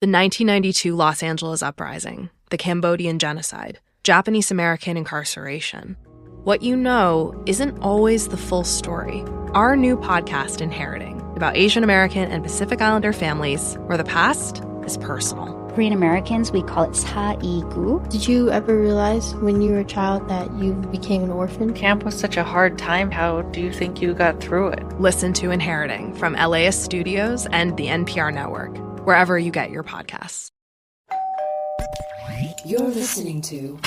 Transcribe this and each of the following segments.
The 1992 Los Angeles Uprising, the Cambodian genocide, Japanese American incarceration. What you know isn't always the full story. Our new podcast, Inheriting, about Asian American and Pacific Islander families where the past is personal. Korean Americans, we call it 사이구. Did you ever realize when you were a child that you became an orphan? Camp was such a hard time. How do you think you got through it? Listen to Inheriting from LAist Studios and the NPR network, wherever you get your podcasts. You're listening to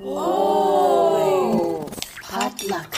Whoa! Potluck.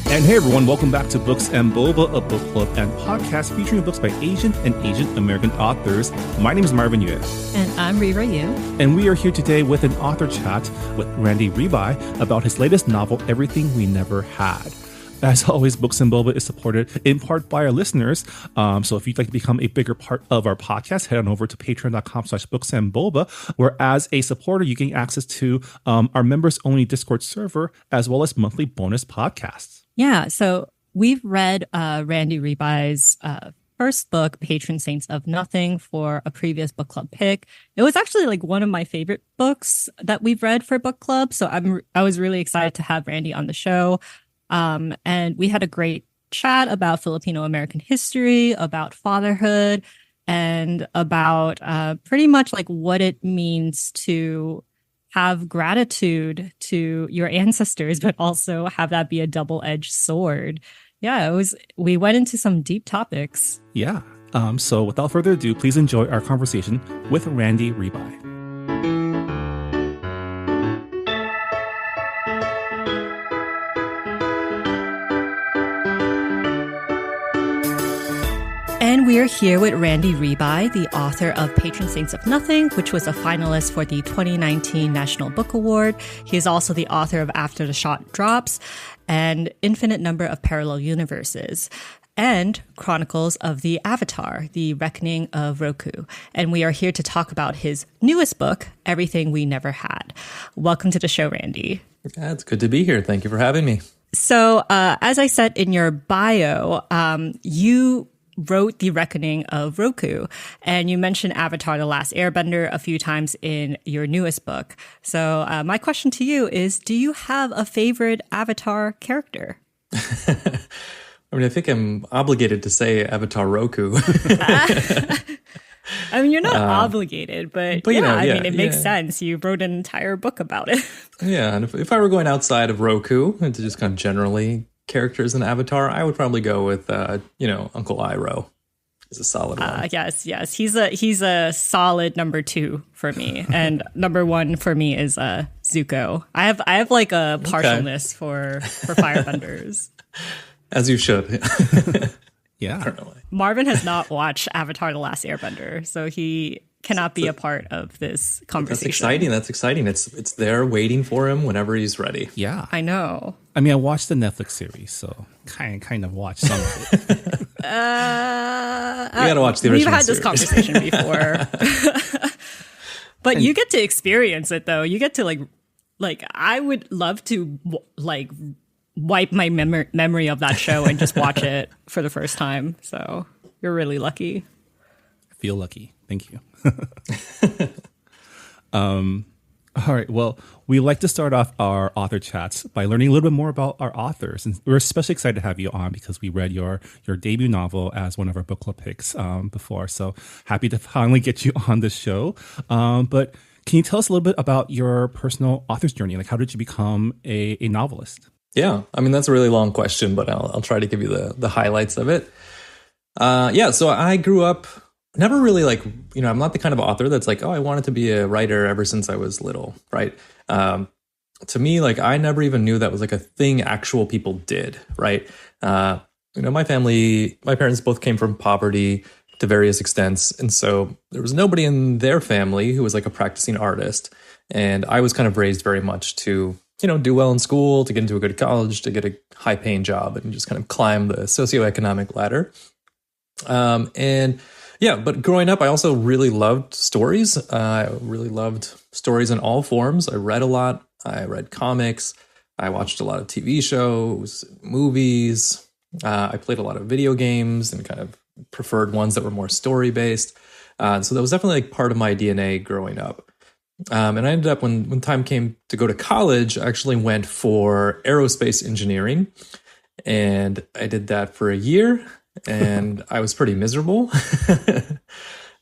And hey everyone, welcome back to Books and Boba, a book club and podcast featuring books by Asian and Asian American authors. My name is Marvin Yue. And I'm Ribay. And we are here today with an author chat with Randy Ribay about his latest novel, Everything We Never Had. As always, Books and Boba is supported in part by our listeners. So if you'd like to become a bigger part of our podcast, head on over to patreon.com/booksandboba, where as a supporter, you gain access to our members-only Discord server, as well as monthly bonus podcasts. Yeah, so we've read Randy Ribay's first book, Patron Saints of Nothing, for a previous book club pick. It was actually like one of my favorite books that we've read for book club. So I was really excited to have Randy on the show. And we had a great chat about Filipino American history, about fatherhood, and about pretty much like what it means to have gratitude to your ancestors, but also have that be a double-edged sword. Yeah, we went into some deep topics. Yeah. So without further ado, please enjoy our conversation with Randy Ribay. And we are here with Randy Ribay, the author of Patron Saints of Nothing, which was a finalist for the 2019 National Book Award. He is also the author of After the Shot Drops and Infinite Number of Parallel Universes, and Chronicles of the Avatar, The Reckoning of Roku. And we are here to talk about his newest book, Everything We Never Had. Welcome to the show, Randy. Yeah, it's good to be here. Thank you for having me. So as I said in your bio, you wrote The Reckoning of Roku, and you mentioned Avatar: The Last Airbender a few times in your newest book. So my question to you is, do you have a favorite Avatar character? I mean, I think I'm obligated to say Avatar Roku. I mean, you're not obligated, but yeah, you know, I mean, it makes sense. You wrote an entire book about it. Yeah, and if I were going outside of Roku and to just kind of generally characters in Avatar, I would probably go with, Uncle Iroh. Is a solid one. Yes. He's a solid number 2 for me, and number 1 for me is Zuko. I have like a partialness for firebenders. As you should. Yeah. Currently. Marvin has not watched Avatar: The Last Airbender, so he cannot be a part of this conversation. That's exciting. It's there waiting for him whenever he's ready. Yeah. I know. I mean, I watched the Netflix series, so kind of watched some of it. You gotta watch the original We've had series. this conversation before. But you get to experience it, though. You get to, like I would love to, like, wipe my memory of that show and just watch it for the first time. So you're really lucky. I feel lucky. Thank you. All right. Well, we like to start off our author chats by learning a little bit more about our authors. And we're especially excited to have you on because we read your debut novel as one of our book club picks before. So happy to finally get you on the show. But can you tell us a little bit about your personal author's journey? Like, how did you become a novelist? Yeah, I mean, that's a really long question, but I'll try to give you the highlights of it. So I grew up never really I'm not the kind of author that's like, oh, I wanted to be a writer ever since I was little, right? To me, I never even knew that was like a thing actual people did, right? My parents both came from poverty to various extents. And so there was nobody in their family who was like a practicing artist. And I was kind of raised very much to, do well in school, to get into a good college, to get a high paying job and just kind of climb the socioeconomic ladder. And Yeah, but growing up, I also really loved stories. I really loved stories in all forms. I read a lot. I read comics. I watched a lot of TV shows, movies. I played a lot of video games and kind of preferred ones that were more story based. So that was definitely like part of my DNA growing up. And I ended up, when time came to go to college, I actually went for aerospace engineering. And I did that for a year, and I was pretty miserable.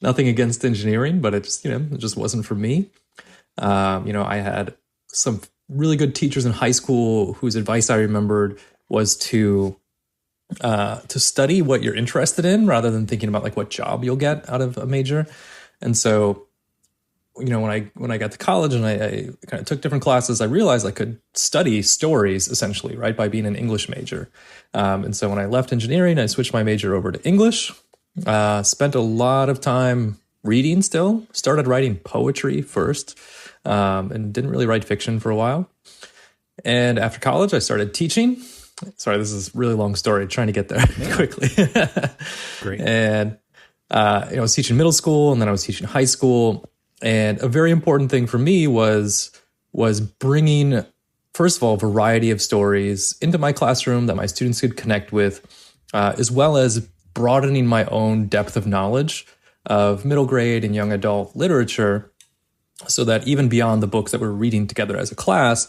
Nothing against engineering, but it just wasn't for me. I had some really good teachers in high school whose advice I remembered was to study what you're interested in rather than thinking about like what job you'll get out of a major. And so, when I got to college and I kind of took different classes, I realized I could study stories essentially, right, by being an English major. And so when I left engineering, I switched my major over to English, spent a lot of time reading still, started writing poetry first, and didn't really write fiction for a while. And after college, I started teaching. Sorry, this is a really long story, trying to get there quickly. Great. And, I was teaching middle school, and then I was teaching high school. And a very important thing for me was bringing, first of all, a variety of stories into my classroom that my students could connect with, as well as broadening my own depth of knowledge of middle grade and young adult literature, so that even beyond the books that we're reading together as a class,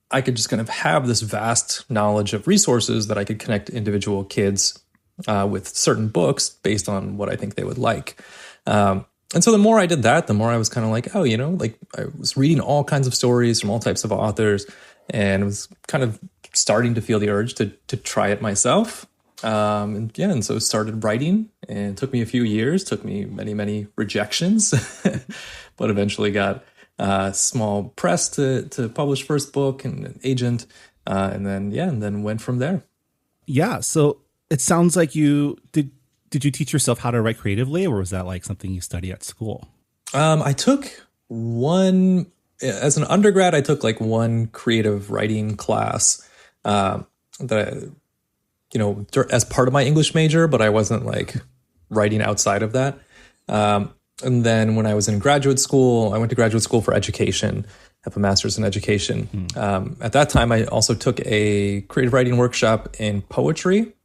I could just kind of have this vast knowledge of resources that I could connect individual kids with certain books based on what I think they would like. And so the more I did that, the more I was kind of like, I was reading all kinds of stories from all types of authors, and was kind of starting to feel the urge to try it myself. And so started writing, and it took me a few years, took me many, many rejections, but eventually got a small press to publish first book and an agent, and then went from there. Yeah. So it sounds like Did you teach yourself how to write creatively, or was that like something you study at school? I took as an undergrad, I took like one creative writing class that as part of my English major, but I wasn't like writing outside of that. And then when I was in graduate school, I went to graduate school for education, have a master's in education. At that time, I also took a creative writing workshop in poetry.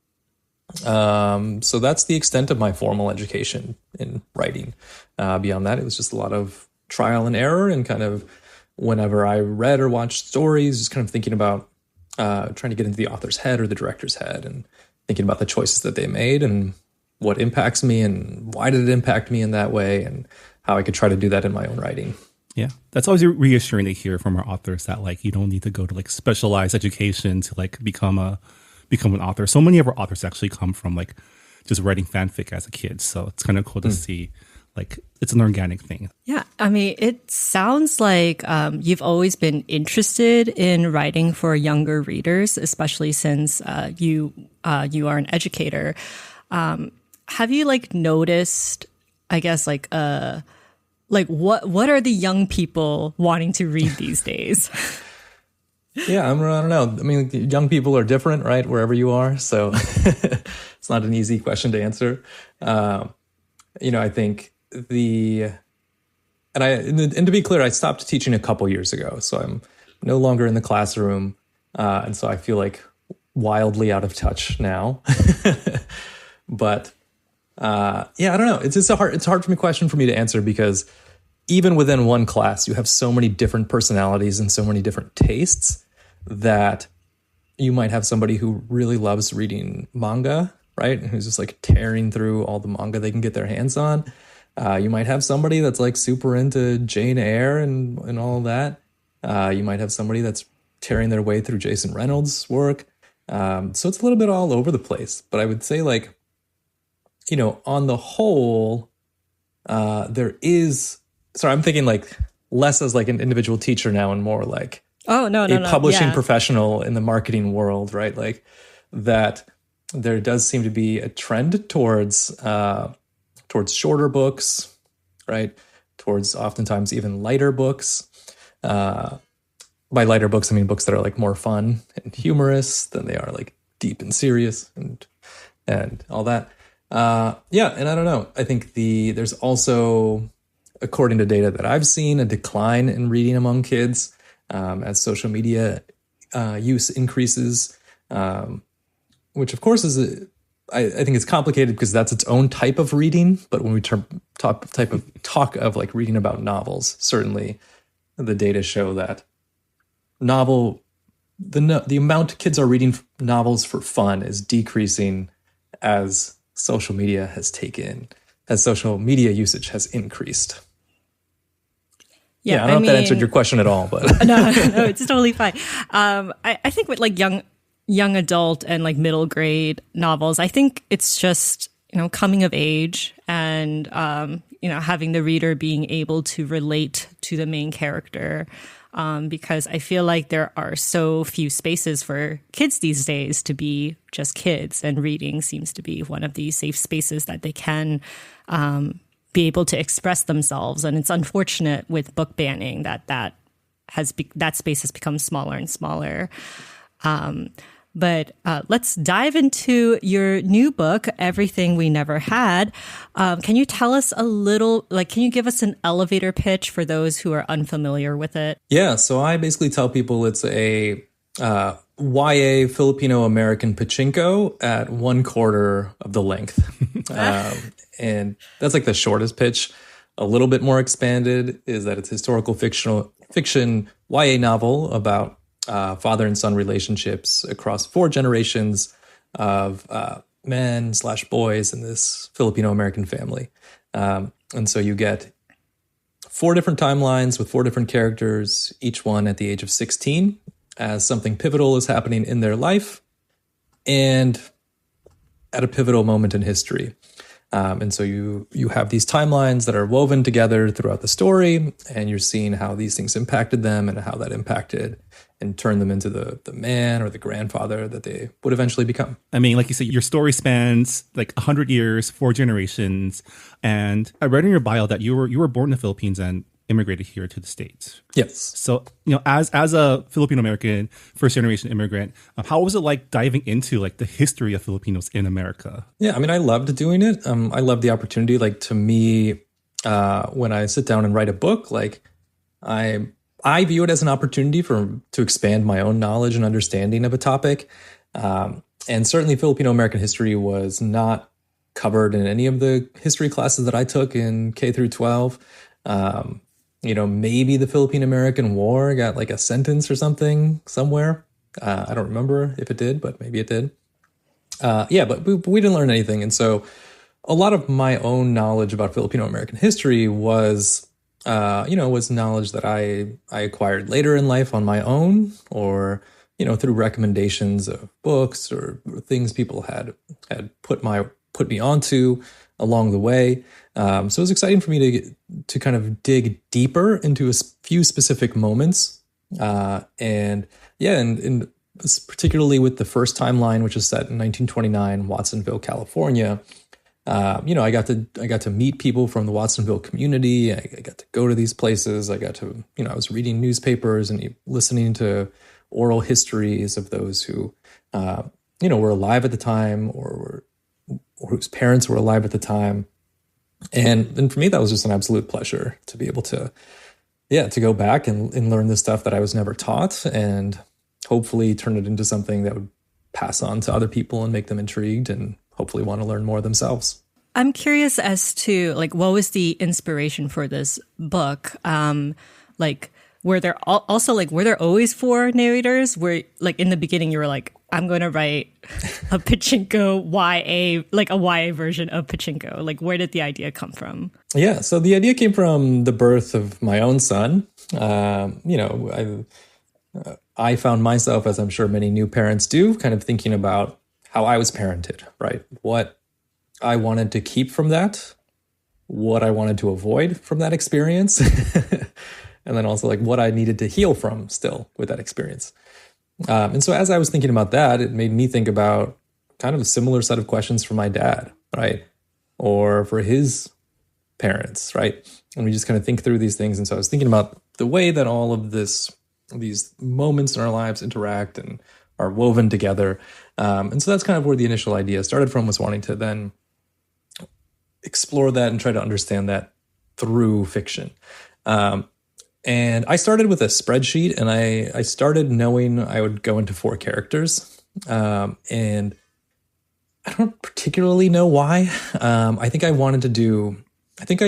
So that's the extent of my formal education in writing. Beyond that, it was just a lot of trial and error, and kind of whenever I read or watched stories, just kind of thinking about trying to get into the author's head or the director's head, and thinking about the choices that they made and what impacts me and why did it impact me in that way, and how I could try to do that in my own writing. Yeah, that's always reassuring to hear from our authors, that like you don't need to go to like specialized education to like become an author. So many of our authors actually come from like just writing fanfic as a kid. So it's kind of cool to see like it's an organic thing. Yeah. I mean, it sounds like you've always been interested in writing for younger readers, especially since you are an educator. Have you like noticed, I guess, like what are the young people wanting to read these days? Yeah, I don't know. I mean, young people are different, right? Wherever you are. So it's not an easy question to answer. I think and to be clear, I stopped teaching a couple years ago. So I'm no longer in the classroom. And so I feel like wildly out of touch now. But I don't know. It's hard for me question for me to answer, because even within one class, you have so many different personalities and so many different tastes, that you might have somebody who really loves reading manga, right? And who's just like tearing through all the manga they can get their hands on. You might have somebody that's like super into Jane Eyre and all of that. You might have somebody that's tearing their way through Jason Reynolds' work. So it's a little bit all over the place. But I would say, like, on the whole, there is... Sorry, I'm thinking like less as like an individual teacher now, and more like a publishing professional in the marketing world, right? Like that there does seem to be a trend towards shorter books, right? Towards oftentimes even lighter books. By lighter books, I mean books that are like more fun and humorous than they are like deep and serious and all that. Yeah, and I don't know. I think there's also, according to data that I've seen, a decline in reading among kids as social media use increases, which of course is I think it's complicated because that's its own type of reading. But when we talk of like reading about novels, certainly the data show that the amount kids are reading novels for fun is decreasing as social media usage has increased. Yeah, I don't know if that answered your question at all, but no, it's totally fine. I think with like young adult and like middle grade novels, I think it's just, coming of age and, having the reader being able to relate to the main character. Because I feel like there are so few spaces for kids these days to be just kids, and reading seems to be one of these safe spaces that they can be able to express themselves. And it's unfortunate with book banning that space has become smaller and smaller. But let's dive into your new book, Everything We Never Had. Can you tell us a little, can you give us an elevator pitch for those who are unfamiliar with it? Yeah, so I basically tell people it's a YA Filipino-American pachinko at 1/4 of the length. And that's like the shortest pitch. A little bit more expanded is that it's historical fiction YA novel about father and son relationships across 4 generations of men/boys in this Filipino-American family. And so you get 4 different timelines with 4 different characters, each one at the age of 16, as something pivotal is happening in their life and at a pivotal moment in history. And so you have these timelines that are woven together throughout the story, and you're seeing how these things impacted them and how that impacted and turned them into the man or the grandfather that they would eventually become. I mean, like you said, your story spans like 100 years, 4 generations. And I read in your bio that you were born in the Philippines and immigrated here to the States. Yes. So, as a Filipino-American, first-generation immigrant, how was it like diving into like the history of Filipinos in America? Yeah, I mean, I loved doing it. I loved the opportunity. Like, to me, when I sit down and write a book, like I view it as an opportunity to expand my own knowledge and understanding of a topic. And certainly Filipino-American history was not covered in any of the history classes that I took in K through 12. Maybe the Philippine-American War got like a sentence or something somewhere. I don't remember if it did, but maybe it did. But we didn't learn anything. And so a lot of my own knowledge about Filipino-American history was knowledge that I acquired later in life on my own, or, through recommendations of books or things people had put me onto along the way. So it was exciting for me to kind of dig deeper into a few specific moments. And particularly with the first timeline, which is set in 1929, Watsonville, California. I got to meet people from the Watsonville community. I got to go to these places. I got to, I was reading newspapers and listening to oral histories of those who, were alive at the time or whose parents were alive at the time. And for me, that was just an absolute pleasure to be able to go back and learn this stuff that I was never taught, and hopefully turn it into something that would pass on to other people and make them intrigued and hopefully want to learn more themselves. I'm curious as to what was the inspiration for this book? Were there always 4 narrators? Where in the beginning you were like, I'm going to write a pachinko YA, a YA version of pachinko. Where did the idea come from? Yeah, so the idea came from the birth of my own son. I found myself, as I'm sure many new parents do, kind of thinking about how I was parented, right? What I wanted to keep from that, what I wanted to avoid from that experience, and then also what I needed to heal from still with that experience. And so as I was thinking about that, it made me think about kind of a similar set of questions for my dad, right? Or for his parents, right? And we just kind of think through these things. And so I was thinking about the way that all of these moments in our lives interact and are woven together. And so that's kind of where the initial idea started from, was wanting to then explore that and try to understand that through fiction. And I started with a spreadsheet, and I started knowing I would go into 4 characters. And I don't particularly know why. I think I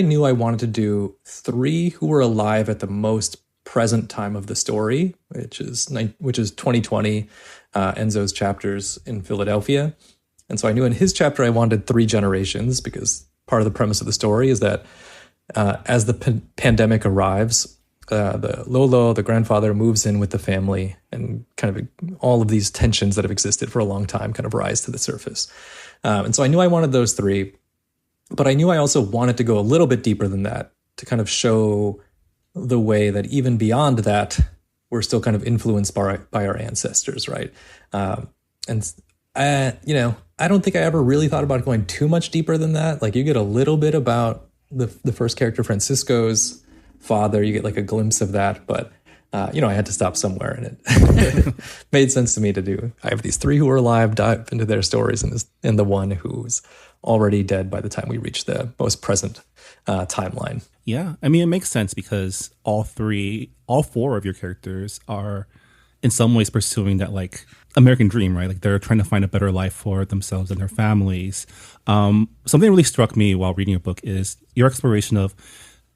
knew I wanted to do 3 who were alive at the most present time of the story, which is 2020, Enzo's chapters in Philadelphia. And so I knew in his chapter I wanted 3 generations, because part of the premise of the story is that as the pandemic arrives, the Lolo, the grandfather, moves in with the family, and kind of all of these tensions that have existed for a long time kind of rise to the surface. And so I knew I wanted those 3, but I knew I also wanted to go a little bit deeper than that to kind of show the way that even beyond that, we're still kind of influenced by our ancestors, right? I don't think I ever really thought about going too much deeper than that. Like, you get a little bit about the first character, Francisco's father. You get like a glimpse of that, but I had to stop somewhere, and it made sense to me to do. I have these 3 who are alive, dive into their stories, and the one who's already dead by the time we reach the most present timeline. Yeah, I mean, it makes sense because all 4 of your characters are in some ways pursuing that like American dream, right? Like, they're trying to find a better life for themselves and their families. Something really struck me while reading your book is your exploration of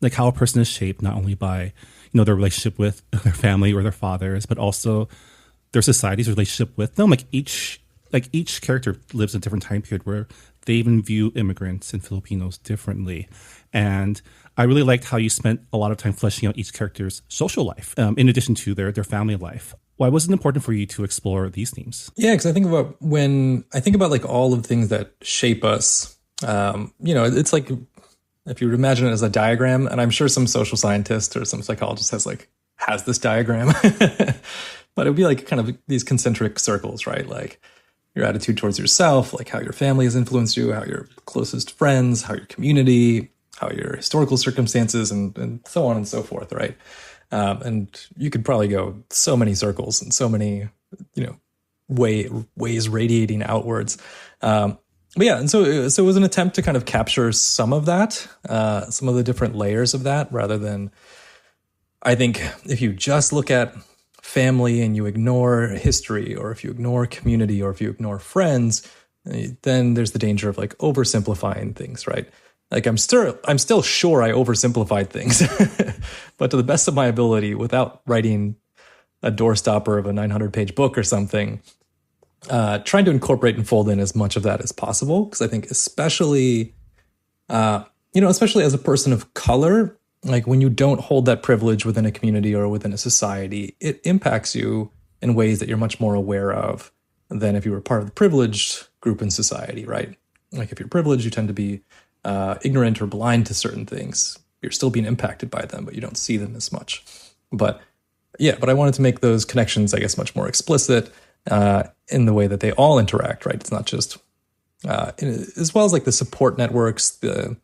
like how a person is shaped not only by, their relationship with their family or their fathers, but also their society's relationship with them. Like each character lives in a different time period where they even view immigrants and Filipinos differently. And I really liked how you spent a lot of time fleshing out each character's social life, in addition to their family life. Why was it important for you to explore these themes? Yeah, because I think about like all of the things that shape us, it's like, if you would imagine it as a diagram, and I'm sure some social scientist or some psychologist has this diagram, but it would be like kind of these concentric circles, right? Like your attitude towards yourself, like how your family has influenced you, how your closest friends, how your community, how your historical circumstances, and so on and so forth, right? And you could probably go so many circles and so many, ways radiating outwards. But yeah, and so it was an attempt to kind of capture some of that, some of the different layers of that, rather than, I think, if you just look at family and you ignore history, or if you ignore community, or if you ignore friends, then there's the danger of like oversimplifying things, right? Like I'm still sure I oversimplified things, but to the best of my ability, without writing a doorstopper of a 900-page book or something, trying to incorporate and fold in as much of that as possible. Because I think especially as a person of color, like when you don't hold that privilege within a community or within a society, it impacts you in ways that you're much more aware of than if you were part of the privileged group in society, right? Like if you're privileged, you tend to be ignorant or blind to certain things. You're still being impacted by them, but you don't see them as much. But I wanted to make those connections, I guess, much more explicit in the way that they all interact, right? It's not just, as well as like the support networks, the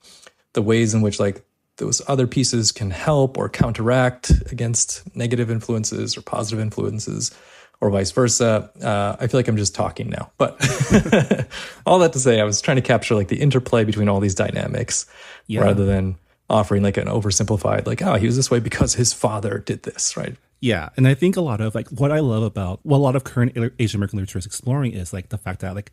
ways in which like those other pieces can help or counteract against negative influences or positive influences, or vice versa. I feel like I'm just talking now, but all that to say, I was trying to capture like the interplay between all these dynamics, rather than offering like an oversimplified, like, oh, he was this way because his father did this, right? Yeah, and I think a lot of like what I love about what a lot of current Asian American literature is exploring is like the fact that like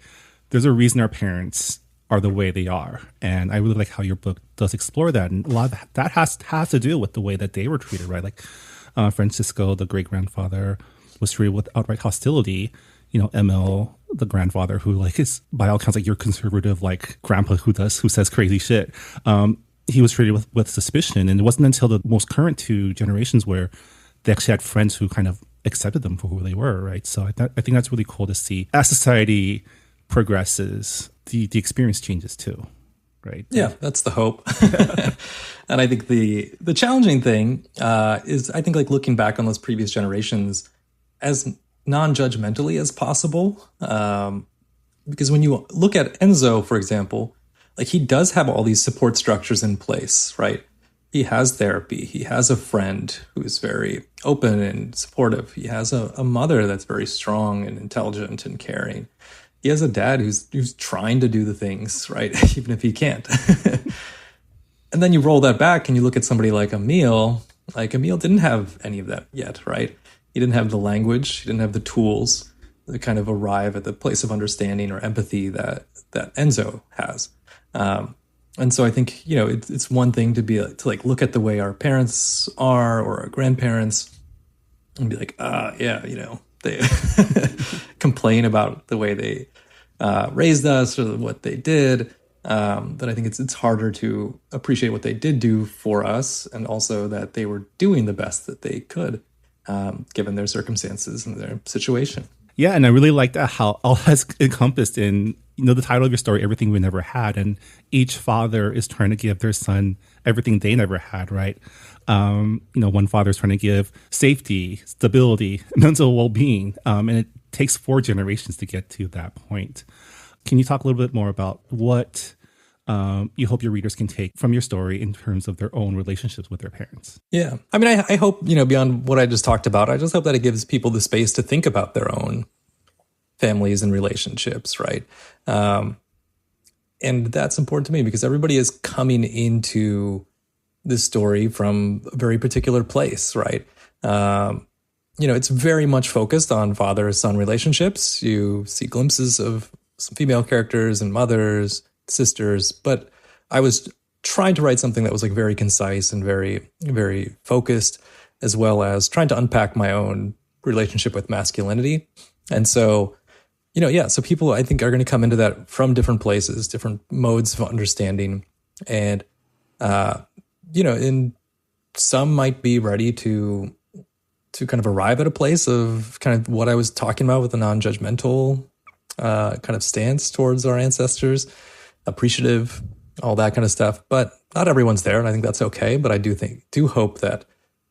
there's a reason our parents are the way they are, and I really like how your book does explore that, and a lot of that has to do with the way that they were treated, right? Like Francisco, the great grandfather, was treated with outright hostility. ML, the grandfather, who like is by all accounts like your conservative like grandpa who says crazy shit. He was treated with suspicion, and it wasn't until the most current 2 generations where they actually had friends who kind of accepted them for who they were, right? So I think that's really cool to see. As society progresses, the experience changes too, right? Yeah, that's the hope. And I think the challenging thing is, I think, like looking back on those previous generations as non-judgmentally as possible. Because when you look at Enzo, for example, like he does have all these support structures in place, right? He has therapy. He has a friend who's very open and supportive. He has a mother that's very strong and intelligent and caring. he has a dad who's trying to do the things, right? Even if he can't. And then you roll that back and you look at somebody like Emil. Like Emil didn't have any of that yet, right? He didn't have the language, he didn't have the tools to kind of arrive at the place of understanding or empathy that Enzo has. And so I think, you know, it's one thing to look at the way our parents are or our grandparents and be like, yeah, you know, they complain about the way they raised us or what they did. But I think it's harder to appreciate what they did do for us, and also that they were doing the best that they could, given their circumstances and their situation. Yeah, and I really like that how all that's encompassed in, you know, the title of your story, Everything We Never Had, and each father is trying to give their son everything they never had, right? You know, one father is trying to give safety, stability, mental well-being, and it takes 4 generations to get to that point. Can you talk a little bit more about what you hope your readers can take from your story in terms of their own relationships with their parents? Yeah. I mean, I hope, you know, beyond what I just talked about, I just hope that it gives people the space to think about their own families and relationships, right? And that's important to me because everybody is coming into this story from a very particular place, right? You know, it's very much focused on father-son relationships. You see glimpses of some female characters and mothers, sisters, but I was trying to write something that was like very concise and very, very focused, as well as trying to unpack my own relationship with masculinity. And so, you know, yeah, so people I think are going to come into that from different places, different modes of understanding. And, you know, and some might be ready to kind of arrive at a place of kind of what I was talking about with a non-judgmental kind of stance towards our ancestors, appreciative, all that kind of stuff. But not everyone's there, and I think that's okay. But I do hope that,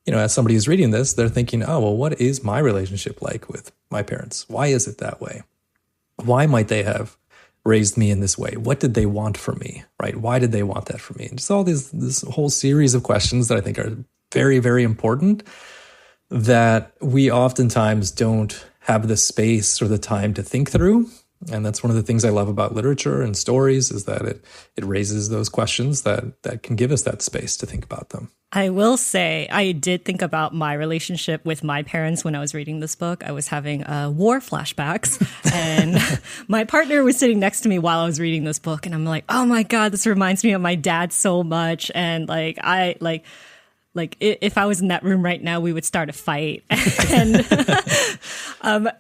you know, as somebody who's reading this, they're thinking, oh, well, what is my relationship like with my parents? Why is it that way? Why might they have raised me in this way? What did they want from me, right? Why did they want that from me? And just all this whole series of questions that I think are very, very important that we oftentimes don't have the space or the time to think through. And that's one of the things I love about literature and stories is that it raises those questions that can give us that space to think about them. I will say I did think about my relationship with my parents when I was reading this book. I was having war flashbacks and my partner was sitting next to me while I was reading this book. And I'm like, oh my God, this reminds me of my dad so much. And if I was in that room right now, we would start a fight. And,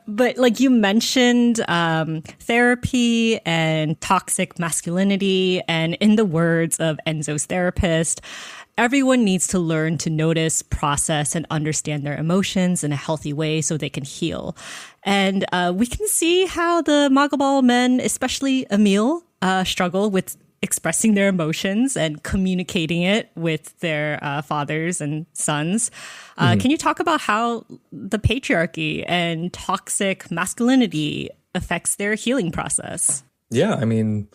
but like you mentioned, therapy and toxic masculinity, and in the words of Enzo's therapist, everyone needs to learn to notice, process, and understand their emotions in a healthy way so they can heal. And we can see how the Magabal men, especially Emil, struggle with expressing their emotions and communicating it with their fathers and sons. Can you talk about how the patriarchy and toxic masculinity affects their healing process? Yeah, I mean,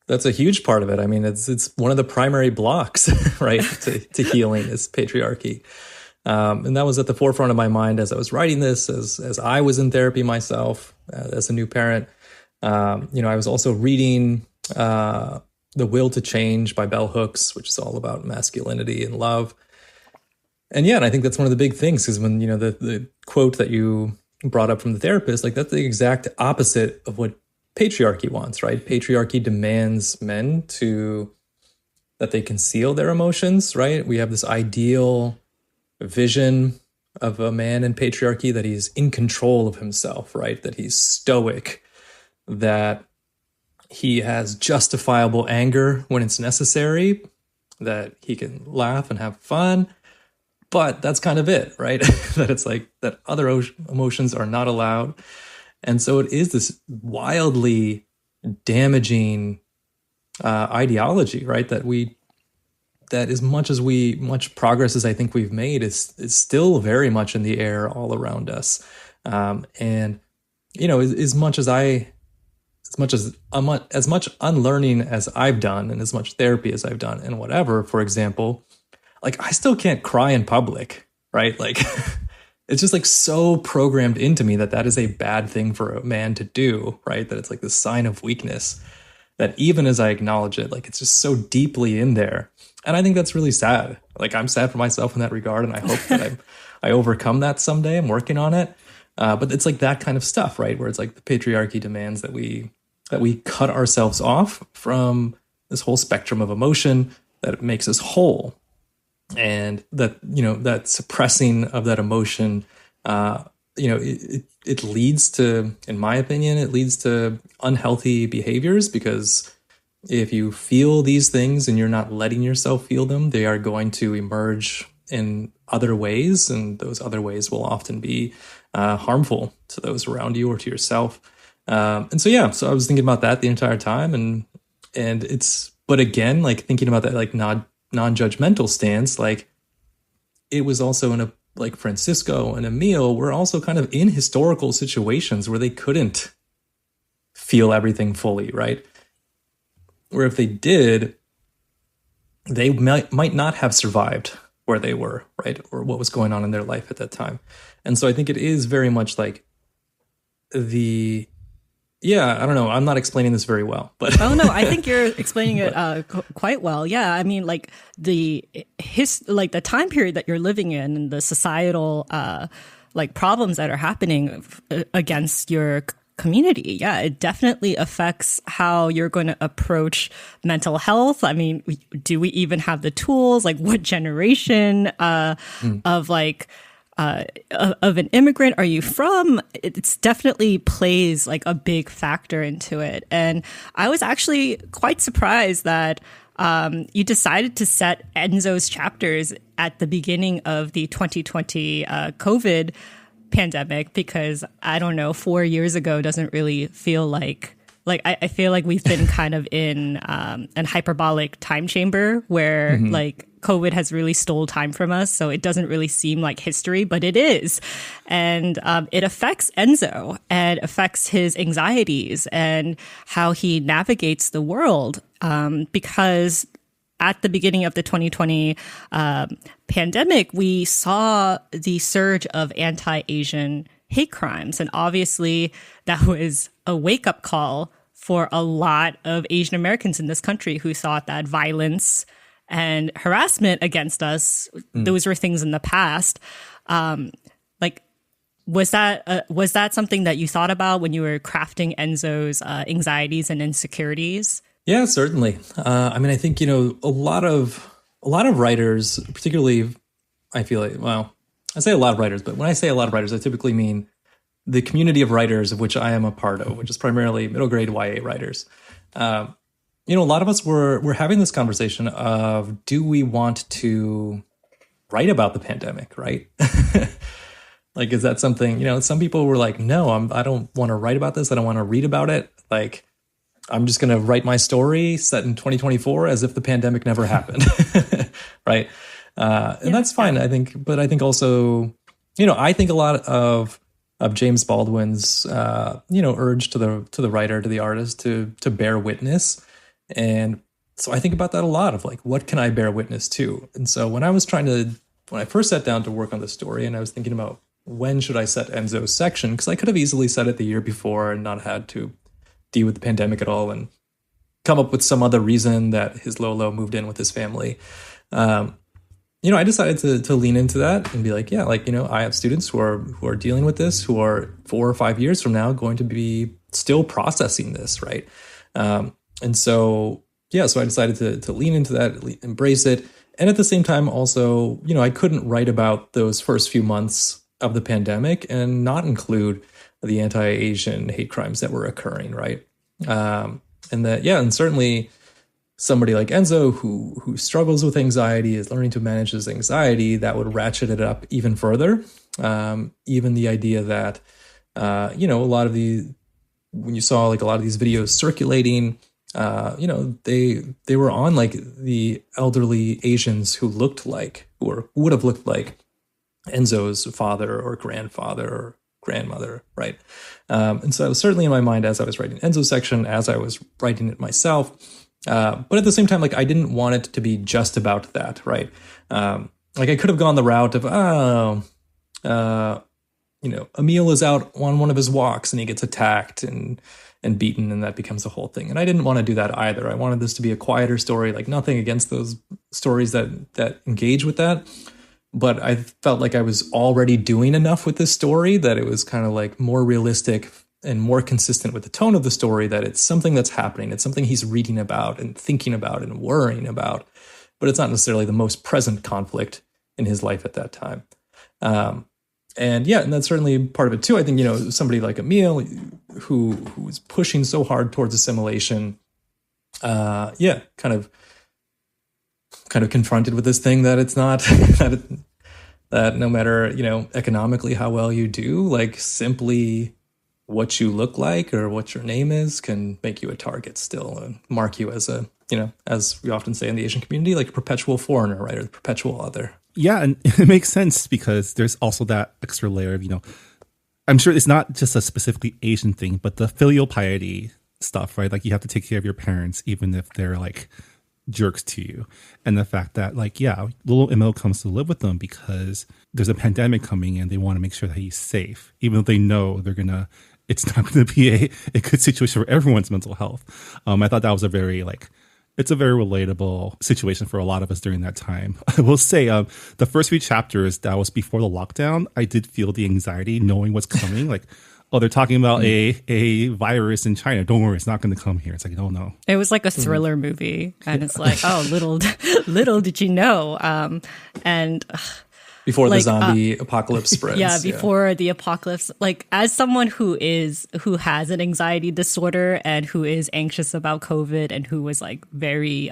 that's a huge part of it. I mean, it's one of the primary blocks, right, to healing is patriarchy. And that was at the forefront of my mind as I was writing this, as I was in therapy myself, as a new parent. You know, I was also reading The Will to Change by Bell Hooks, which is all about masculinity and love. And yeah, and I think that's one of the big things is when, you know, the quote that you brought up from the therapist, like that's the exact opposite of what patriarchy wants, right? Patriarchy demands men that they conceal their emotions, right? We have this ideal vision of a man in patriarchy that he's in control of himself, right? That he's stoic, that he has justifiable anger when it's necessary, that he can laugh and have fun, but that's kind of it, right? That it's like that other emotions are not allowed. And so it is this wildly damaging ideology, right? That as much progress as I think we've made is still very much in the air all around us. And, you know, as much unlearning as I've done and as much therapy as I've done and whatever, for example, like I still can't cry in public, right? Like it's just like so programmed into me that that is a bad thing for a man to do, right? That it's like this sign of weakness, that even as I acknowledge it, like it's just so deeply in there. And I think that's really sad. Like I'm sad for myself in that regard. And I hope that I overcome that someday. I'm working on it. But it's like that kind of stuff, right? Where it's like the patriarchy demands that we cut ourselves off from this whole spectrum of emotion, that it makes us whole. And that, you know, that suppressing of that emotion, you know, it leads to, in my opinion, it leads to unhealthy behaviors, because if you feel these things and you're not letting yourself feel them, they are going to emerge in other ways. And those other ways will often be harmful to those around you or to yourself. And so, yeah, so I was thinking about that the entire time. And it's, but again, like thinking about that, like non-judgmental stance, like it was also in a, like Francisco and Emil were also kind of in historical situations where they couldn't feel everything fully, right? Where if they did, they might not have survived where they were, right? Or what was going on in their life at that time. And so I think it is very much like yeah, I don't know. I'm not explaining this very well, but oh no, I think you're explaining it quite well. Yeah, I mean, like the time period that you're living in, and the societal like problems that are happening against your community. Yeah, it definitely affects how you're going to approach mental health. I mean, do we even have the tools? Like, what generation of like of an immigrant are you from? It's definitely plays like a big factor into it. And I was actually quite surprised that you decided to set Enzo's chapters at the beginning of the 2020 COVID pandemic, because I don't know, 4 years ago doesn't really feel like I feel like we've been kind of in an hyperbolic time chamber where like COVID has really stole time from us. So it doesn't really seem like history, but it is. And it affects Enzo and affects his anxieties and how he navigates the world, because at the beginning of the 2020 pandemic, we saw the surge of anti-Asian hate crimes. And obviously that was a wake-up call for a lot of Asian Americans in this country who thought that violence and harassment against us, those were things in the past. Like, was that something that you thought about when you were crafting Enzo's anxieties and insecurities? Yeah, certainly. I mean, I think, you know, a lot of writers, particularly, I feel like, well, I say a lot of writers, but when I say a lot of writers, I typically mean the community of writers of which I am a part of, which is primarily middle grade YA writers. You know, a lot of us were having this conversation of, do we want to write about the pandemic, right? Like, is that something, you know, some people were like, no, I don't want to write about this. I don't want to read about it. Like, I'm just going to write my story set in 2024 as if the pandemic never happened. Right. And that's fine, I think. But I think also, you know, I think a lot of James Baldwin's, you know, urge to the writer, to the artist to bear witness. And so I think about that a lot of like, what can I bear witness to? And so when I first sat down to work on the story, and I was thinking about when should I set Enzo's section, because I could have easily set it the year before and not had to deal with the pandemic at all and come up with some other reason that his Lolo moved in with his family. You know, I decided to lean into that and be like, yeah, like, you know, I have students who are dealing with this, who are 4 or 5 years from now going to be still processing this, right? And so, yeah, so I decided to lean into that, embrace it. And at the same time, also, you know, I couldn't write about those first few months of the pandemic and not include the anti-Asian hate crimes that were occurring, right? And that, yeah, and certainly somebody like Enzo who struggles with anxiety, is learning to manage his anxiety, that would ratchet it up even further. Even the idea that, you know, when you saw like a lot of these videos circulating, you know, they were on like the elderly Asians who would have looked like Enzo's father or grandfather or grandmother, right? And so it was certainly in my mind as I was writing Enzo's section, as I was writing it myself. But at the same time, like, I didn't want it to be just about that, right? Like, I could have gone the route of, Emil is out on one of his walks and he gets attacked and beaten, and that becomes a whole thing. And I didn't want to do that either. I wanted this to be a quieter story, like nothing against those stories that engage with that. But I felt like I was already doing enough with this story that it was kind of like more realistic and more consistent with the tone of the story, that it's something that's happening. It's something he's reading about and thinking about and worrying about, but it's not necessarily the most present conflict in his life at that time. And that's certainly part of it too. I think, somebody like Emil who is pushing so hard towards assimilation, kind of confronted with this thing that it's not that no matter, economically how well you do, like simply what you look like or what your name is can make you a target still and mark you as a, as we often say in the Asian community, like a perpetual foreigner, right? Or the perpetual other. Yeah, and it makes sense because there's also that extra layer of, I'm sure it's not just a specifically Asian thing, but the filial piety stuff, right? Like you have to take care of your parents, even if they're like jerks to you. And the fact that little Emil comes to live with them because there's a pandemic coming and they want to make sure that he's safe, even though they know it's not going to be a good situation for everyone's mental health. I thought that was it's a very relatable situation for a lot of us during that time. I will say the first few chapters that was before the lockdown, I did feel the anxiety knowing what's coming. Like, oh, they're talking about a virus in China. Don't worry, it's not going to come here. It's like, oh no. It was like a thriller movie. And it's like, oh, little did you know. Before the zombie apocalypse spreads. Yeah, before the apocalypse. Like, as someone who has an anxiety disorder and who is anxious about COVID and who was very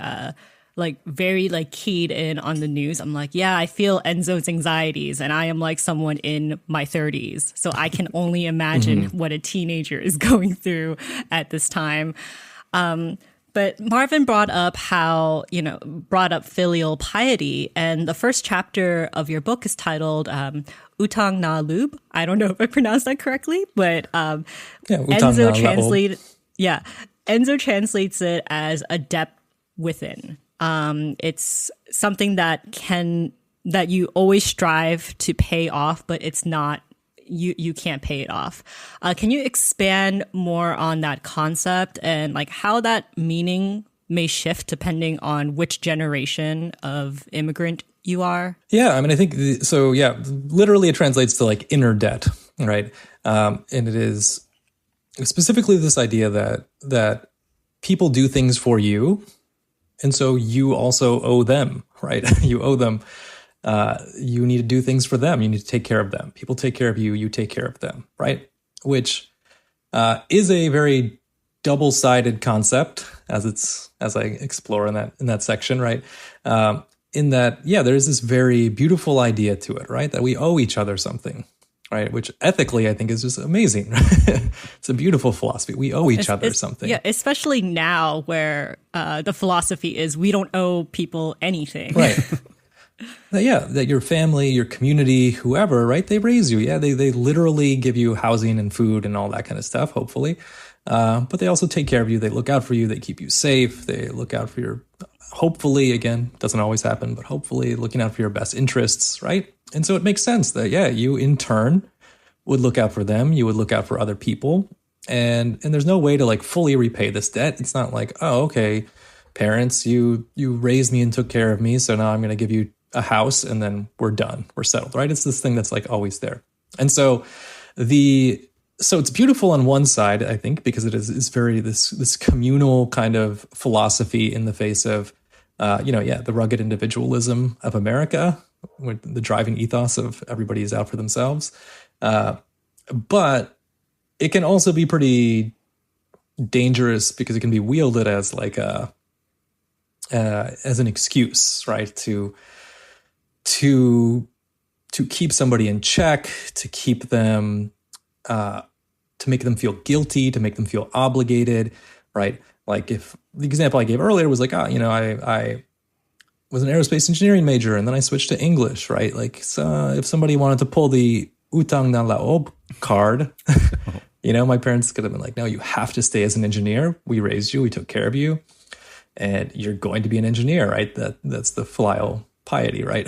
keyed in on the news, I'm like, yeah, I feel Enzo's anxieties, and I am like someone in my 30s. So I can only imagine what a teenager is going through at this time. But Marvin brought up filial piety, and the first chapter of your book is titled Utang Na Loob. I don't know if I pronounced that correctly, but Enzo translates it as a debt within. It's something that you always strive to pay off, but it's not. You can't pay it off. Can you expand more on that concept and how that meaning may shift depending on which generation of immigrant you are? Yeah, I mean, I think literally it translates to inner debt, right? And it is specifically this idea that people do things for you, and so you also owe them, right? You owe them. You need to do things for them. You need to take care of them. People take care of you. You take care of them, right? Which is a very double-sided concept, as I explore in that section, right? In that, there's this very beautiful idea to it, right? That we owe each other something, right? Which ethically, I think, is just amazing. It's a beautiful philosophy. We owe each other something. Yeah, especially now where the philosophy is we don't owe people anything. Right. That your family, your community, whoever, right? They raise you. Yeah, they literally give you housing and food and all that kind of stuff, hopefully. But they also take care of you. They look out for you. They keep you safe. They look out for your, hopefully, again, doesn't always happen, but hopefully looking out for your best interests, right? And so it makes sense that, you in turn would look out for them. You would look out for other people. And there's no way to fully repay this debt. It's not like, oh, okay, parents, you raised me and took care of me, so now I'm going to give you a house and then we're done. We're settled, right? It's this thing that's always there. And so it's beautiful on one side, I think, because it is very this communal kind of philosophy in the face of, the rugged individualism of America, with the driving ethos of everybody is out for themselves. But it can also be pretty dangerous because it can be wielded as as an excuse, right? To keep somebody in check, to keep them, to make them feel guilty, to make them feel obligated, right? Like if the example I gave earlier was I was an aerospace engineering major and then I switched to English, right? So if somebody wanted to pull the utang na laob card, my parents could have been like, no, you have to stay as an engineer. We raised you, we took care of you, and you're going to be an engineer, right? That's the filial piety, right?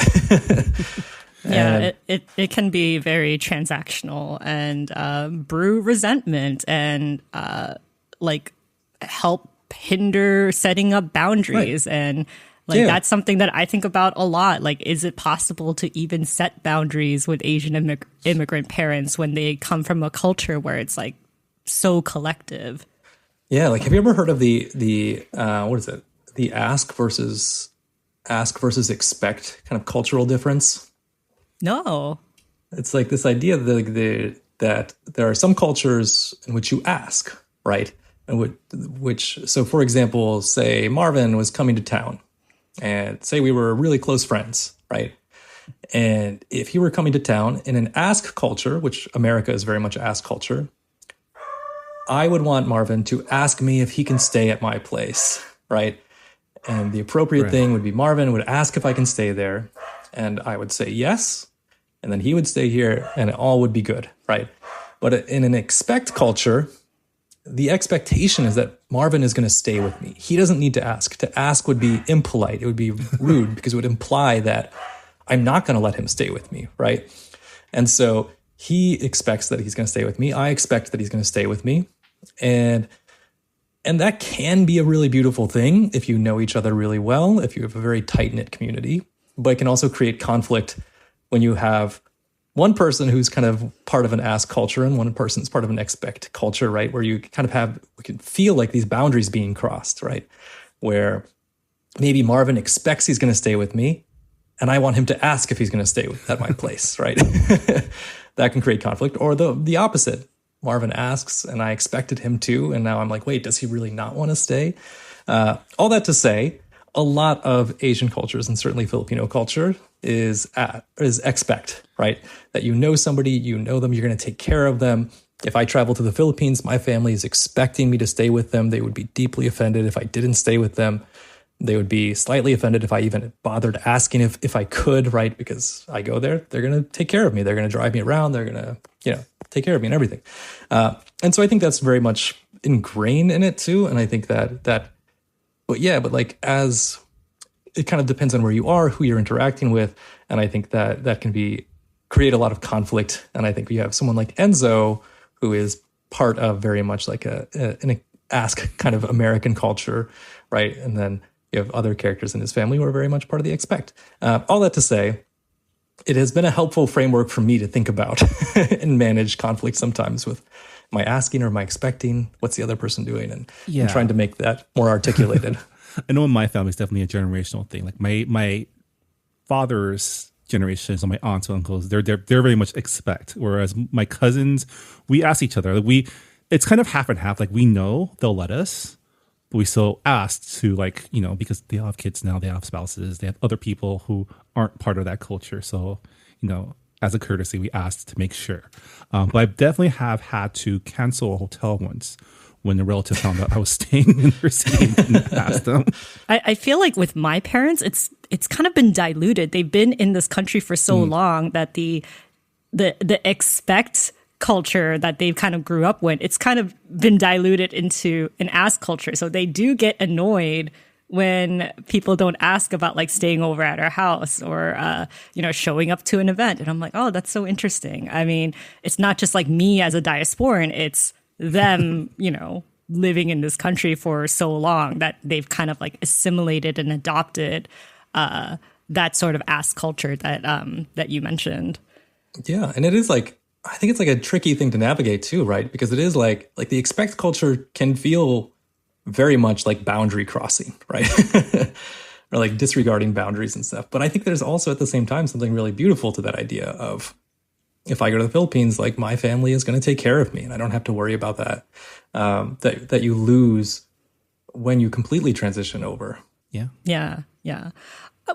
Yeah, it can be very transactional and brew resentment and like help hinder setting up boundaries. Right. And like that's something that I think about a lot. Like, is it possible to even set boundaries with Asian immigrant parents when they come from a culture where it's like so collective? Yeah, like have you ever heard of the what is it? The ask versus expect kind of cultural difference? No. It's like this idea that there are some cultures in which you ask, right? And so for example, say Marvin was coming to town and say we were really close friends, right? And if he were coming to town in an ask culture, which America is very much ask culture, I would want Marvin to ask me if he can stay at my place, right? And the appropriate thing would be Marvin would ask if I can stay there, and I would say yes, and then he would stay here, and it all would be good, right? But in an expect culture, the expectation is that Marvin is going to stay with me. He doesn't need to ask. To ask would be impolite. It would be rude because it would imply that I'm not going to let him stay with me, right? And so he expects that he's going to stay with me. I expect that he's going to stay with me. And that can be a really beautiful thing if you know each other really well, if you have a very tight-knit community. But it can also create conflict when you have one person who's kind of part of an ask culture and one person's part of an expect culture, right? Where you kind of we can feel like these boundaries being crossed, right? Where maybe Marvin expects he's going to stay with me and I want him to ask if he's going to stay at my place, right? That can create conflict. Or the opposite. Marvin asks and I expected him to, and now I'm like, wait, does he really not want to stay? All that to say, a lot of Asian cultures and certainly Filipino culture is expect, right? That you know somebody, you know them, you're going to take care of them. If I travel to the Philippines, my family is expecting me to stay with them. They would be deeply offended if I didn't stay with them. They would be slightly offended if I even bothered asking if I could, right? Because I go there, they're going to take care of me. They're going to drive me around. They're going to, take care of me and everything. And so I think that's very much ingrained in it too. And I think but like as it kind of depends on where you are, who you're interacting with. And I think that can create a lot of conflict. And I think we have someone like Enzo, who is part of very much like an ask kind of American culture, right? And then you have other characters in his family who are very much part of the expect. All that to say, it has been a helpful framework for me to think about and manage conflict sometimes with my asking or my expecting, what's the other person doing, and trying to make that more articulated. I know in my family, it's definitely a generational thing. Like my father's generations and my aunts and uncles, they're very much expect. Whereas my cousins, we ask each other. It's kind of half and half. Like we know they'll let us, but we still ask to because they all have kids now, they have spouses, they have other people who aren't part of that culture. So, as a courtesy, we asked to make sure. But I definitely have had to cancel a hotel once when the relative found out I was staying in their city and asked them. I feel like with my parents, it's kind of been diluted. They've been in this country for so long that the expect culture that they've kind of grew up with, it's kind of been diluted into an ask culture. So they do get annoyed when people don't ask about like staying over at our house or, showing up to an event. And I'm like, oh, that's so interesting. I mean, it's not just like me as a diasporan, it's them, living in this country for so long that they've kind of like assimilated and adopted that sort of ask culture that you mentioned. Yeah. And it is like, I think it's like a tricky thing to navigate too, right? Because it is like the expect culture can feel very much like boundary crossing, right? Or like disregarding boundaries and stuff. But I think there's also at the same time something really beautiful to that idea of, if I go to the Philippines, like my family is going to take care of me and I don't have to worry about that. That you lose when you completely transition over. Yeah.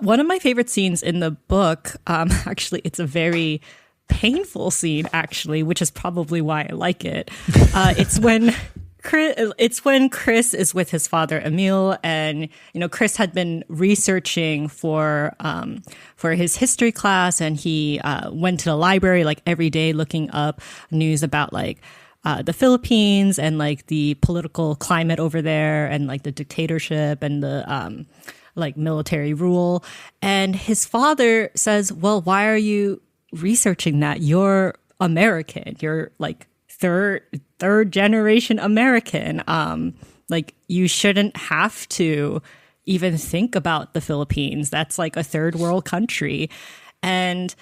One of my favorite scenes in the book, actually, it's a very painful scene, actually, which is probably why I like it. It's when Chris is with his father, Emil, and, Chris had been researching for his history class, and he went to the library like every day looking up news about like the Philippines and like the political climate over there and like the dictatorship and the like military rule. And his father says, well, why are you researching that? You're American. You're like third generation American. Like you shouldn't have to even think about the Philippines. That's like a third world country. And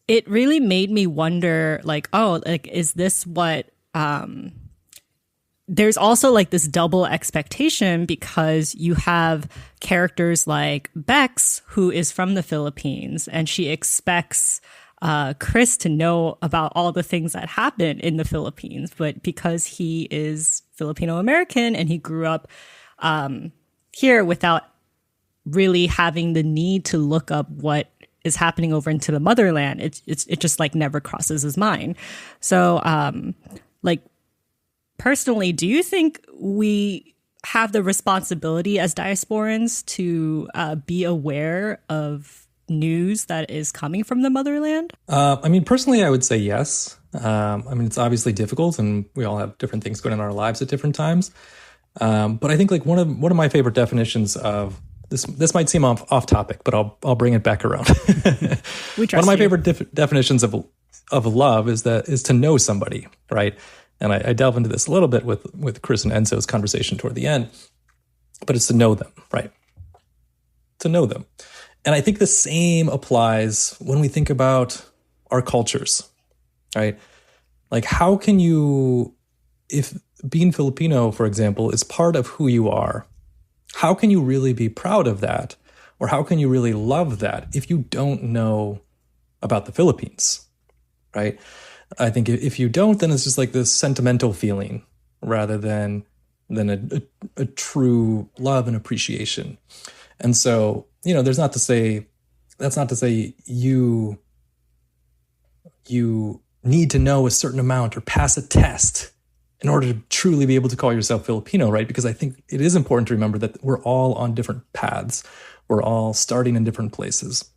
it really made me wonder, like, oh, like, is this what, there's also like this double expectation because you have characters like Bex, who is from the Philippines, and she expects Chris to know about all the things that happen in the Philippines. But because he is Filipino-American and he grew up here without really having the need to look up what is happening over into the motherland, it just like never crosses his mind. So like personally, do you think we have the responsibility as diasporans to be aware of news that is coming from the motherland? I mean, personally, I would say yes. I mean, it's obviously difficult, and we all have different things going on in our lives at different times. But I think like one of my favorite definitions of this might seem off topic, but I'll bring it back around. One of my favorite definitions of love is to know somebody, right? And I delve into this a little bit with Chris and Enzo's conversation toward the end, but it's to know them, right? To know them. And I think the same applies when we think about our cultures, right? Like how can you, if being Filipino, for example, is part of who you are, how can you really be proud of that? Or how can you really love that if you don't know about the Philippines, right? I think if you don't, then it's just like this sentimental feeling rather than a true love and appreciation. And so, that's not to say you need to know a certain amount or pass a test in order to truly be able to call yourself Filipino, right? Because I think it is important to remember that we're all on different paths. We're all starting in different places.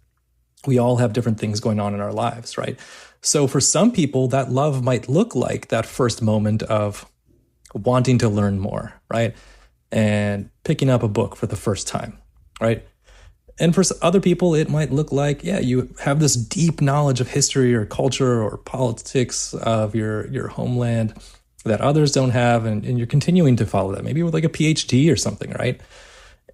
We all have different things going on in our lives, right? So for some people, that love might look like that first moment of wanting to learn more, right? And picking up a book for the first time, right? And for other people, it might look like, you have this deep knowledge of history or culture or politics of your homeland that others don't have, and you're continuing to follow that, maybe with like a PhD or something, right?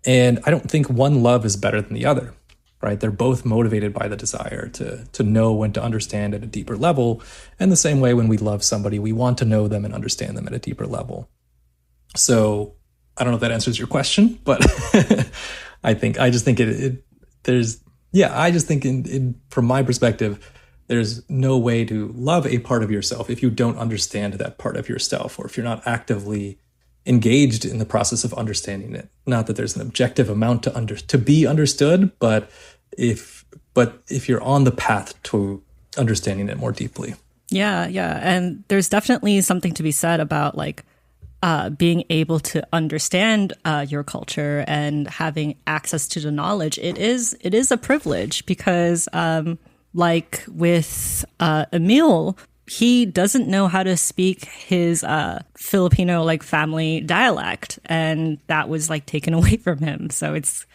And I don't think one love is better than the other, right? They're both motivated by the desire to know and to understand at a deeper level. And the same way when we love somebody, we want to know them and understand them at a deeper level. So I don't know if that answers your question, but I just think from my perspective, there's no way to love a part of yourself if you don't understand that part of yourself, or if you're not actively engaged in the process of understanding it. Not that there's an objective amount to be understood, but if you're on the path to understanding it more deeply. Yeah. And there's definitely something to be said about like being able to understand your culture and having access to the knowledge. It is a privilege because like with Emil, he doesn't know how to speak his Filipino like family dialect, and that was like taken away from him. So it's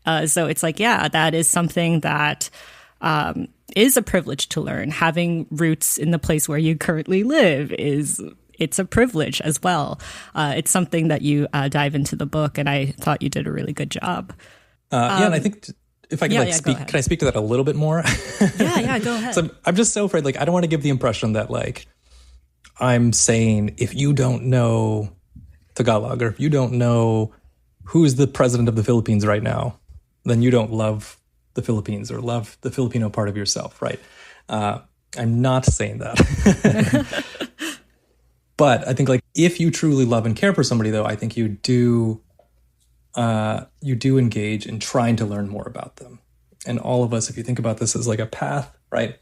like, that is something that is a privilege to learn. Having roots in the place where you currently live it's a privilege as well. It's something that you dive into the book, and I thought you did a really good job. And I think if I could speak, can I speak to that a little bit more? Yeah, go ahead. So I'm just so afraid, like, I don't want to give the impression that like I'm saying if you don't know Tagalog, or if you don't know who is the president of the Philippines right now, then you don't love the Philippines or love the Filipino part of yourself, right? I'm not saying that. But I think like if you truly love and care for somebody, though, I think you do engage in trying to learn more about them. And all of us, if you think about this as like a path, right?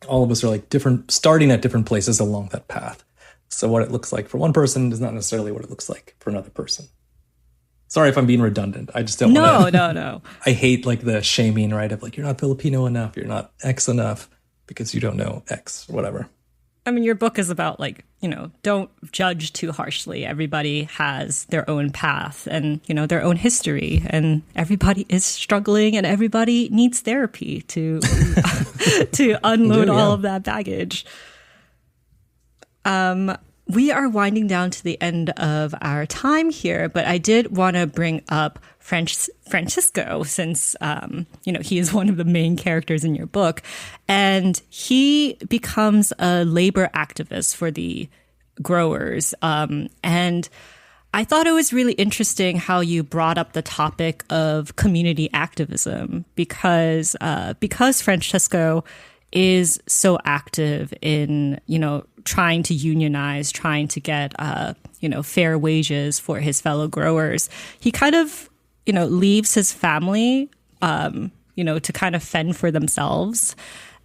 All of us are like starting at different places along that path. So what it looks like for one person is not necessarily what it looks like for another person. Sorry if I'm being redundant. I just don't want to. No. I hate like the shaming, right? Of like, you're not Filipino enough, you're not X enough because you don't know X or whatever. I mean, your book is about don't judge too harshly. Everybody has their own path and, their own history, and everybody is struggling and everybody needs therapy to to unload all of that baggage. We are winding down to the end of our time here, but I did want to bring up Francisco, since he is one of the main characters in your book, and he becomes a labor activist for the growers. And I thought it was really interesting how you brought up the topic of community activism, because Francisco is so active in, trying to unionize, trying to get, fair wages for his fellow growers. He kind of, leaves his family, to kind of fend for themselves.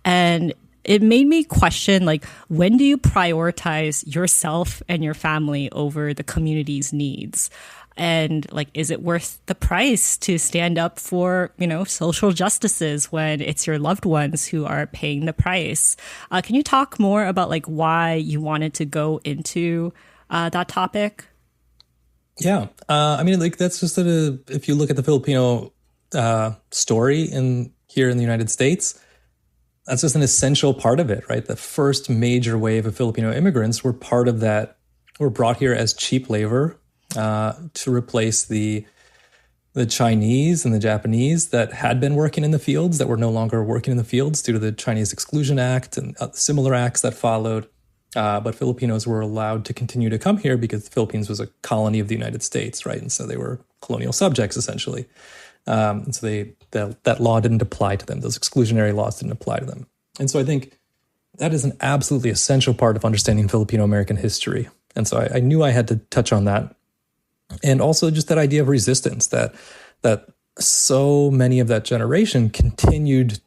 And it made me question, when do you prioritize yourself and your family over the community's needs? And is it worth the price to stand up for, social justices when it's your loved ones who are paying the price? Can you talk more about why you wanted to go into that topic? Yeah. That's just if you look at the Filipino story here in the United States, that's just an essential part of it, right? The first major wave of Filipino immigrants were part of that, were brought here as cheap labor to replace the Chinese and the Japanese that had been working in the fields, that were no longer working in the fields due to the Chinese Exclusion Act and similar acts that followed. But Filipinos were allowed to continue to come here because the Philippines was a colony of the United States, right? And so they were colonial subjects, essentially. And so that law didn't apply to them. Those exclusionary laws didn't apply to them. And so I think that is an absolutely essential part of understanding Filipino-American history. And so I knew I had to touch on that. And also just that idea of resistance, that so many of that generation continued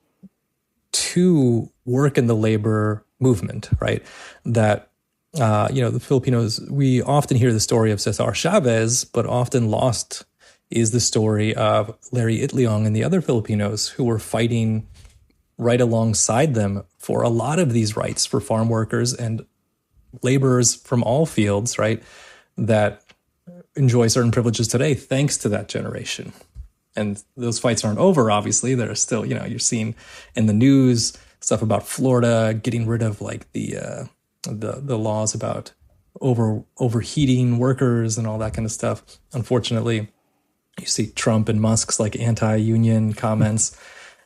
to work in the labor movement, right? That, the Filipinos, we often hear the story of Cesar Chavez, but often lost is the story of Larry Itliong and the other Filipinos who were fighting right alongside them for a lot of these rights for farm workers and laborers from all fields, right? That enjoy certain privileges today thanks to that generation. And those fights aren't over, obviously. There are still, you're seeing in the news stuff about Florida getting rid of the laws about overheating workers and all that kind of stuff. Unfortunately, you see Trump and Musk's anti-union comments.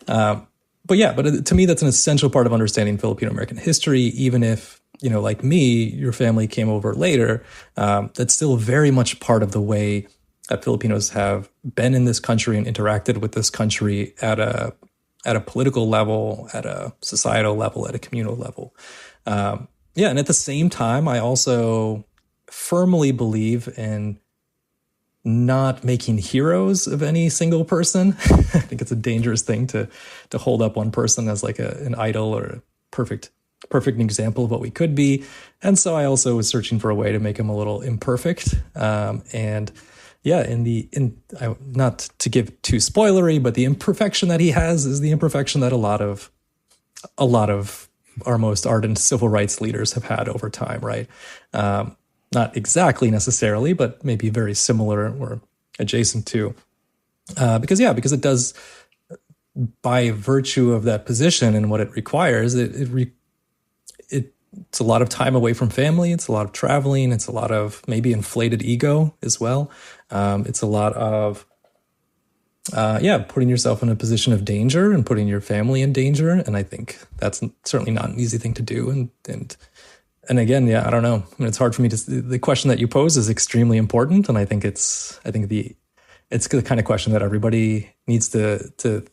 But to me, that's an essential part of understanding Filipino-American history, even if, like me, your family came over later. That's still very much part of the way that Filipinos have been in this country and interacted with this country at a political level, at a societal level, at a communal level. And at the same time, I also firmly believe in not making heroes of any single person. I think it's a dangerous thing to hold up one person as an idol or a perfect example of what we could be. And so I also was searching for a way to make him a little imperfect. Not to give too spoilery, but the imperfection that he has is the imperfection that a lot of our most ardent civil rights leaders have had over time, right? Not exactly necessarily, but maybe very similar or adjacent to. Because it does, by virtue of that position and what it requires, it's a lot of time away from family. It's a lot of traveling. It's a lot of maybe inflated ego as well. It's a lot of, putting yourself in a position of danger and putting your family in danger. And I think that's certainly not an easy thing to do. And again, I don't know. I mean, it's hard for me the question that you pose is extremely important. And I think it's the kind of question that everybody needs to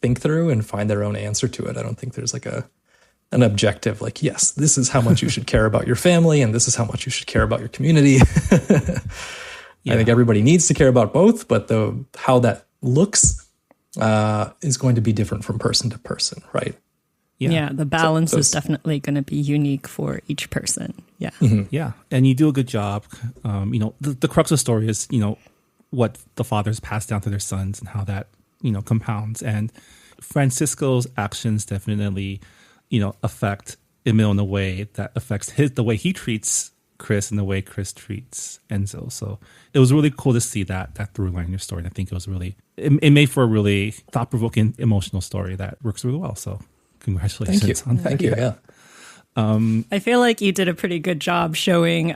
think through and find their own answer to it. I don't think there's an objective, yes, this is how much you should care about your family and this is how much you should care about your community. I think everybody needs to care about both, but how that looks is going to be different from person to person, right? Yeah, the balance is definitely going to be unique for each person. Yeah. Mm-hmm. Yeah. And you do a good job. The crux of the story is, what the fathers pass down to their sons and how that, compounds. And Francisco's actions definitely, affect Emil in a way that affects the way he treats Chris and the way Chris treats Enzo. So it was really cool to see that through line in your story. And I think it was really, it made for a really thought-provoking, emotional story that works really well. So congratulations on that. Thank you. Yeah. I feel like you did a pretty good job showing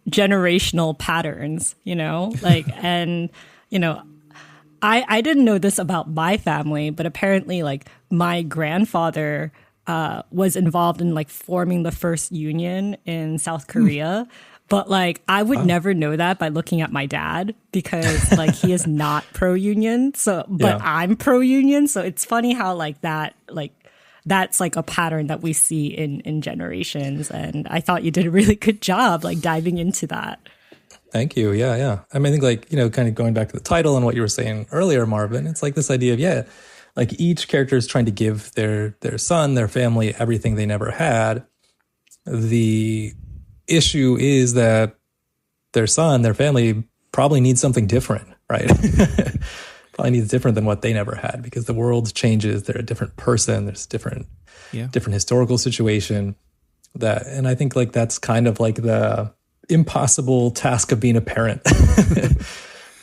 generational patterns, and, I didn't know this about my family, but apparently like my grandfather was involved in like forming the first union in South Korea. But like I would never know that by looking at my dad because like he is not pro-union. But I'm pro-union. So it's funny how like that's like a pattern that we see in generations. And I thought you did a really good job like diving into that. Thank you. Yeah. I mean, I think like, kind of going back to the title and what you were saying earlier, Marvin, it's like this idea of, like each character is trying to give their son, their family, everything they never had. The issue is that their son, their family probably needs something different, right? Probably needs different than what they never had because the world changes. They're a different person. There's different historical situation and I think like that's kind of like the impossible task of being a parent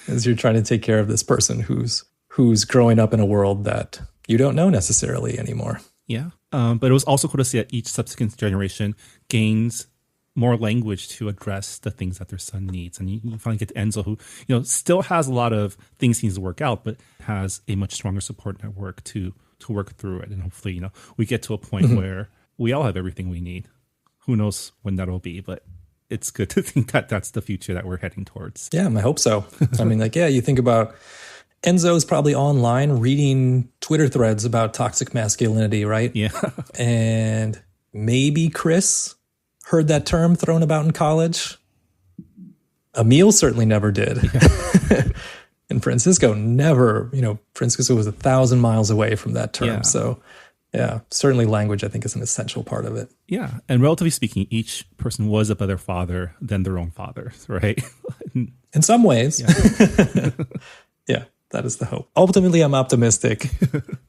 as you're trying to take care of this person who's growing up in a world that you don't know necessarily anymore. Yeah. But it was also cool to see that each subsequent generation gains more language to address the things that their son needs. And you finally get to Enzo, who, still has a lot of things he needs to work out, but has a much stronger support network to work through it. And hopefully, we get to a point where we all have everything we need. Who knows when that'll be, but it's good to think that that's the future that we're heading towards. Yeah, I hope so. I mean, like, you think about Enzo is probably online reading Twitter threads about toxic masculinity, right? Yeah. And maybe Chris heard that term thrown about in college. Emil certainly never did. Yeah. And Francisco never, Francisco was 1,000 miles away from that term. Yeah. So yeah, certainly language, I think, is an essential part of it. Yeah. And relatively speaking, each person was a better father than their own father, right? In some ways. Yeah. Yeah, that is the hope. Ultimately, I'm optimistic,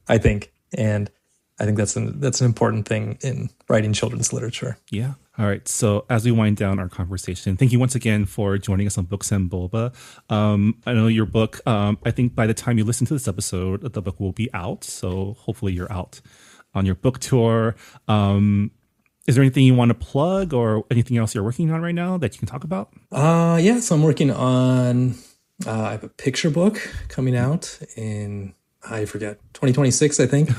I think. And I think that's an important thing in writing children's literature. Yeah. All right. So as we wind down our conversation, thank you once again for joining us on Books and Boba. I know your book, I think by the time you listen to this episode, the book will be out. So hopefully you're out on your book tour. Is there anything you want to plug or anything else you're working on right now that you can talk about? Yeah. So I'm working on, I have a picture book coming out in, I forget, 2026, I think.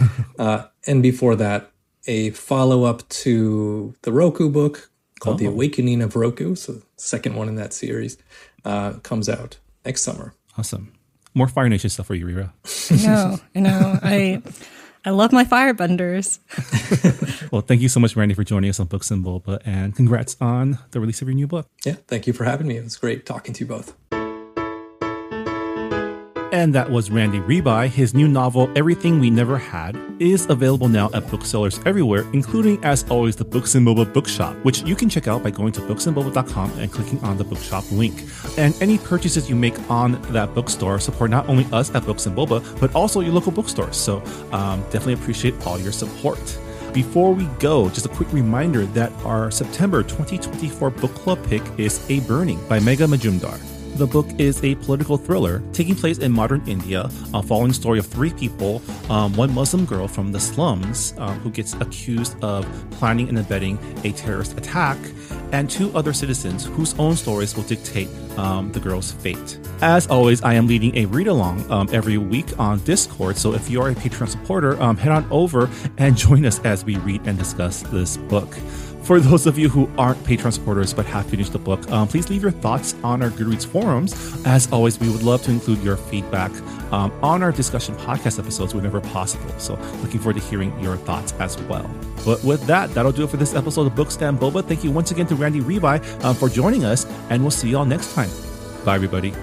And before that, a follow-up to the Roku book called The Awakening of Roku. So the second one in that series comes out next summer. Awesome. More Fire Nation stuff for you, Rira. I know. I love my firebenders. Well, thank you so much, Randy, for joining us on Books and Boba, and congrats on the release of your new book. Yeah, thank you for having me. It was great talking to you both. And that was Randy Ribay. His new novel, Everything We Never Had, is available now at booksellers everywhere, including, as always, the Books and Boba bookshop, which you can check out by going to booksandboba.com and clicking on the bookshop link. And any purchases you make on that bookstore support not only us at Books and Boba, but also your local bookstores. So definitely appreciate all your support. Before we go, just a quick reminder that our September 2024 book club pick is A Burning by Megha Majumdar. The book is a political thriller taking place in modern India, following the story of three people, one Muslim girl from the slums who gets accused of planning and abetting a terrorist attack, and two other citizens whose own stories will dictate the girl's fate. As always, I am leading a read-along every week on Discord, so if you are a Patreon supporter, head on over and join us as we read and discuss this book. For those of you who aren't Patreon supporters but have finished the book, please leave your thoughts on our Goodreads forums. As always, we would love to include your feedback on our discussion podcast episodes whenever possible. So looking forward to hearing your thoughts as well. But with that, that'll do it for this episode of Books and Boba. Thank you once again to Randy Ribay for joining us, and we'll see you all next time. Bye, everybody.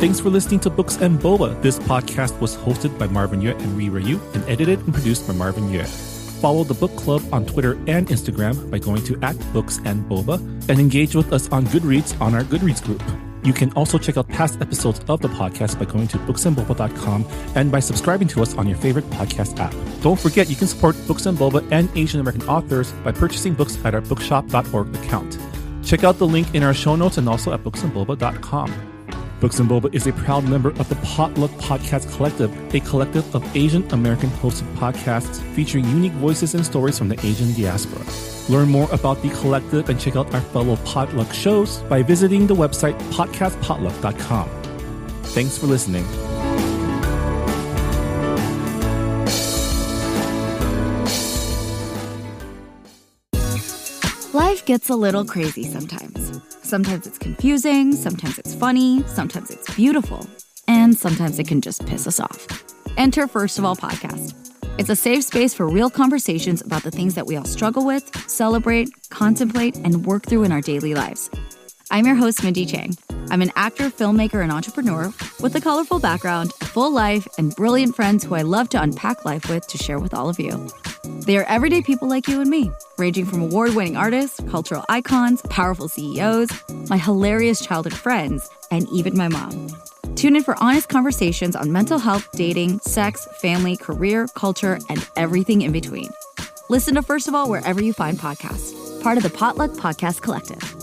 Thanks for listening to Books and Boba. This podcast was hosted by Marvin Yue and Rira Yu and edited and produced by Marvin Yue. Follow the book club on Twitter and Instagram by going to @Books and Boba and engage with us on Goodreads on our Goodreads group. You can also check out past episodes of the podcast by going to booksandboba.com and by subscribing to us on your favorite podcast app. Don't forget, you can support Books and Boba and Asian American authors by purchasing books at our bookshop.org account. Check out the link in our show notes and also at booksandboba.com. Books and Boba is a proud member of the Potluck Podcast Collective, a collective of Asian American hosted podcasts featuring unique voices and stories from the Asian diaspora. Learn more about the collective and check out our fellow Potluck shows by visiting the website podcastpotluck.com. Thanks for listening. Life gets a little crazy sometimes. Sometimes it's confusing, sometimes it's funny, sometimes it's beautiful, and sometimes it can just piss us off. Enter First of All Podcast. It's a safe space for real conversations about the things that we all struggle with, celebrate, contemplate, and work through in our daily lives. I'm your host, Mindy Chang. I'm an actor, filmmaker, and entrepreneur with a colorful background, a full life, and brilliant friends who I love to unpack life with to share with all of you. They are everyday people like you and me, ranging from award-winning artists, cultural icons, powerful CEOs, my hilarious childhood friends, and even my mom. Tune in for honest conversations on mental health, dating, sex, family, career, culture, and everything in between. Listen to First of All wherever you find podcasts, part of the Potluck Podcast Collective.